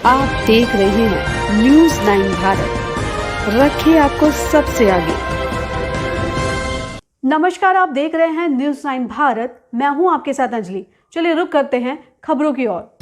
आप देख रहे हैं न्यूज़ 9 भारत, रखिए आपको सबसे आगे। नमस्कार, आप देख रहे हैं न्यूज़ 9 भारत, मैं हूं आपके साथ अंजलि। चलिए रुक करते हैं खबरों की ओर।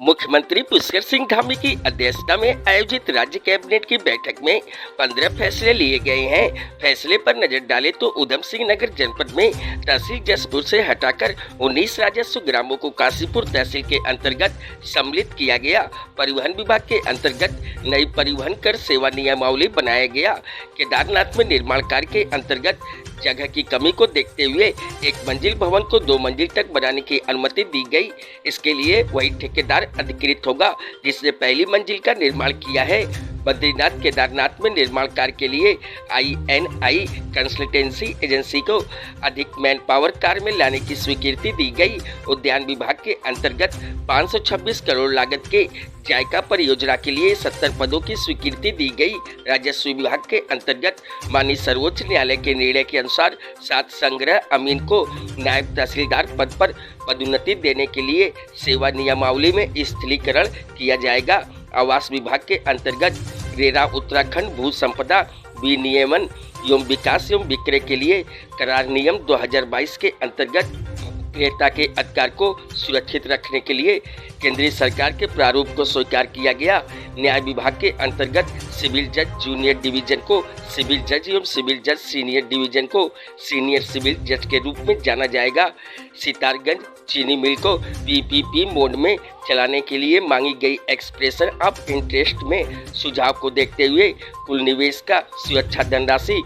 मुख्यमंत्री पुष्कर सिंह धामी की अध्यक्षता में आयोजित राज्य कैबिनेट की बैठक में 15 फैसले लिए गए हैं। फैसले पर नजर डालें तो उधम सिंह नगर जनपद में तहसील जसपुर से हटाकर 19 राजस्व ग्रामों को काशीपुर तहसील के अंतर्गत सम्मिलित किया गया। परिवहन विभाग के अंतर्गत नई परिवहन कर सेवा नियमावली बनाया गया। केदारनाथ में निर्माण कार्य के अंतर्गत जगह की कमी को देखते हुए एक मंजिल भवन को 2 मंजिल तक बनाने की अनुमति दी गई। इसके लिए वही ठेकेदार अधिकृत होगा जिसने पहली मंजिल का निर्माण किया है। बद्रीनाथ केदारनाथ में निर्माण कार्य के लिए INI कंसल्टेंसी एजेंसी को अधिक मैन पावर कार्य में लाने की स्वीकृति दी गई। उद्यान विभाग के अंतर्गत 526 करोड़ लागत के जायका परियोजना के लिए 70 पदों की स्वीकृति दी गई। राजस्व विभाग के अंतर्गत माननीय सर्वोच्च न्यायालय के निर्णय के अनुसार 7 संग्रह अमीन को नायब तहसीलदार पद पर पदोन्नति देने के लिए सेवा नियमावली में स्थलीकरण किया जाएगा। आवास विभाग के अंतर्गत रेरा उत्तराखंड भू संपदा विनियमन एवं विकास एवं विक्रय के लिए करार नियम 2022 के अंतर्गत क्रेता के अधिकार को सुरक्षित रखने के लिए केंद्रीय सरकार के प्रारूप को स्वीकार किया गया। न्याय विभाग के अंतर्गत सिविल जज जूनियर डिवीजन को सिविल जज एवं सिविल जज सीनियर डिवीजन को सीनियर सिविल जज के रूप में जाना जाएगा। सितारगंज चीनी मिल को PPP मोड में चलाने के लिए मांगी गई एक्सप्रेशन ऑफ इंटरेस्ट में सुझाव को देखते हुए कुल निवेश का सुरक्षा धनराशि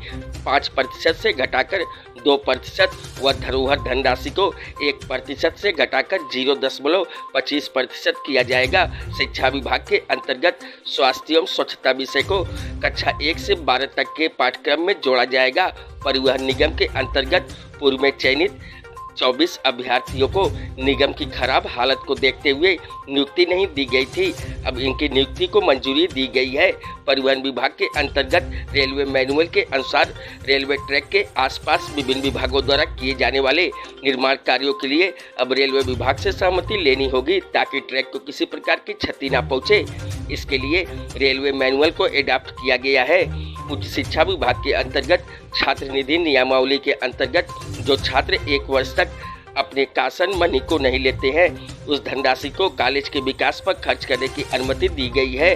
5% से घटाकर 2% व धरोहर धनराशि को 1% से घटाकर 0.25% किया जाएगा। शिक्षा विभाग के अंतर्गत स्वास्थ्य एवं स्वच्छता विषय को कक्षा 1 से 12 तक के पाठ्यक्रम में जोड़ा जाएगा। परिवहन निगम के अंतर्गत पूर्व में चयनित 24 अभ्यर्थियों को निगम की खराब हालत को देखते हुए नियुक्ति नहीं दी गई थी, अब इनकी नियुक्ति को मंजूरी दी गई है। परिवहन विभाग के अंतर्गत रेलवे मैनुअल के अनुसार रेलवे ट्रैक के आसपास विभिन्न विभागों द्वारा किए जाने वाले निर्माण कार्यों के लिए अब रेलवे विभाग से सहमति लेनी होगी ताकि ट्रैक को किसी प्रकार की क्षति न पहुंचे। इसके लिए रेलवे मैनुअल को एडॉप्ट किया गया है। उच्च शिक्षा विभाग के अंतर्गत छात्र निधि नियमावली के अंतर्गत जो छात्र 1 वर्ष तक अपने कासन मनी को नहीं लेते हैं उस धनराशि को कॉलेज के विकास पर खर्च करने की अनुमति दी गई है।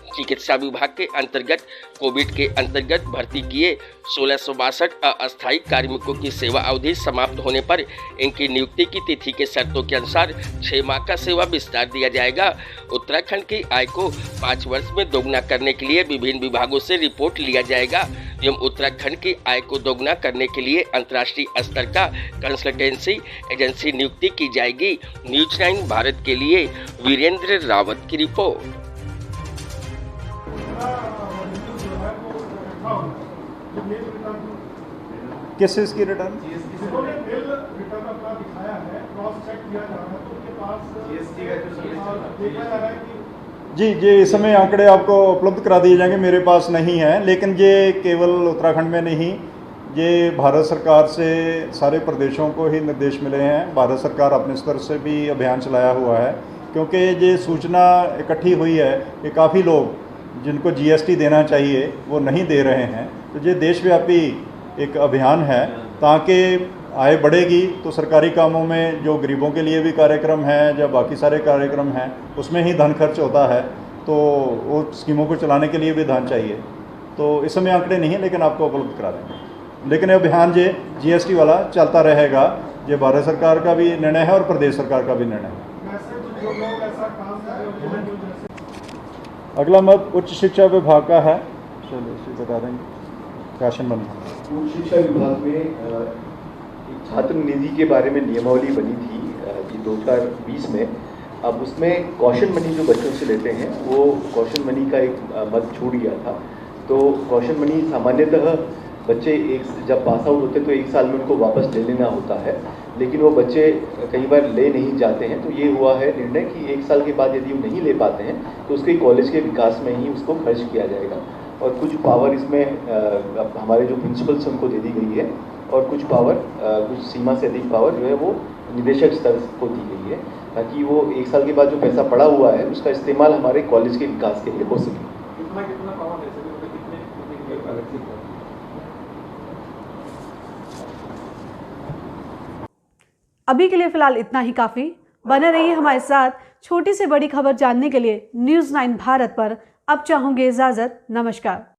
चिकित्सा विभाग के अंतर्गत कोविड के अंतर्गत भर्ती किए 1662 अस्थायी कार्मिकों की सेवा अवधि समाप्त होने पर इनकी नियुक्ति की तिथि के शर्तों के अनुसार 6 माह का सेवा विस्तार दिया जाएगा। उत्तराखंड की आय को 5 वर्ष में दोगुना करने के लिए विभिन्न विभागों से रिपोर्ट लिया जाएगा एवं उत्तराखंड की आय को दोगुना करने के लिए अंतर्राष्ट्रीय स्तर का कंसल्टेंसी एजेंसी नियुक्ति की जाएगी। न्यूज़ 9 भारत के लिए वीरेंद्र रावत की रिपोर्ट। किस चीज़ की रिटर्न? जी इस समय आंकड़े आपको उपलब्ध करा दिए जाएंगे, मेरे पास नहीं है, लेकिन ये केवल उत्तराखंड में नहीं, ये भारत सरकार से सारे प्रदेशों को ही निर्देश मिले हैं। भारत सरकार अपने स्तर से भी अभियान चलाया हुआ है क्योंकि ये सूचना इकट्ठी हुई है कि काफ़ी लोग जिनको GST देना चाहिए वो नहीं दे रहे हैं। तो ये देशव्यापी एक अभियान है ताकि आय बढ़ेगी तो सरकारी कामों में जो गरीबों के लिए भी कार्यक्रम है या बाकी सारे कार्यक्रम हैं उसमें ही धन खर्च होता है, तो वो स्कीमों को चलाने के लिए भी धन चाहिए। तो इस समय आंकड़े नहीं है लेकिन आपको उपलब्ध करा देंगे। लेकिन अभियान ये GST वाला चलता रहेगा, ये भारत सरकार का भी निर्णय है और प्रदेश सरकार का भी निर्णय है। अगला मत उच्च शिक्षा विभाग का है, चलिए इसे बता देंगे। राशन बनी उच्च शिक्षा विभाग में एक छात्र निधि के बारे में नियमावली बनी थी कि 2020 में। अब उसमें कौशन मनी जो बच्चों से लेते हैं वो कौशन मनी का एक मद छूट गया था। तो कौशन मनी सामान्यतः बच्चे जब पास आउट होते तो 1 साल में उनको वापस ले लेना होता है, लेकिन वो बच्चे कई बार ले नहीं जाते हैं। तो ये हुआ है निर्णय कि 1 साल के बाद यदि वो नहीं ले पाते हैं तो उसके कॉलेज के विकास में ही उसको खर्च किया जाएगा। और कुछ पावर इसमें हमारे जो प्रिंसिपल्स उनको दे दी गई है और कुछ पावर कुछ सीमा से अधिक पावर जो है वो निदेशक स्तर को दी गई है। ताकि वो 1 साल के बाद जो पैसा पड़ा हुआ है उसका इस्तेमाल हमारे कॉलेज के विकास के लिए हो सके। कितना पावर दे सके, मतलब कितने अलग से? अभी के लिए फिलहाल इतना ही काफ़ी। बने रहिए हमारे साथ। छोटी से बड़ी खबर जानने के लिए न्यूज़ 9 भारत पर अब चाहूँगी इजाज़त। नमस्कार।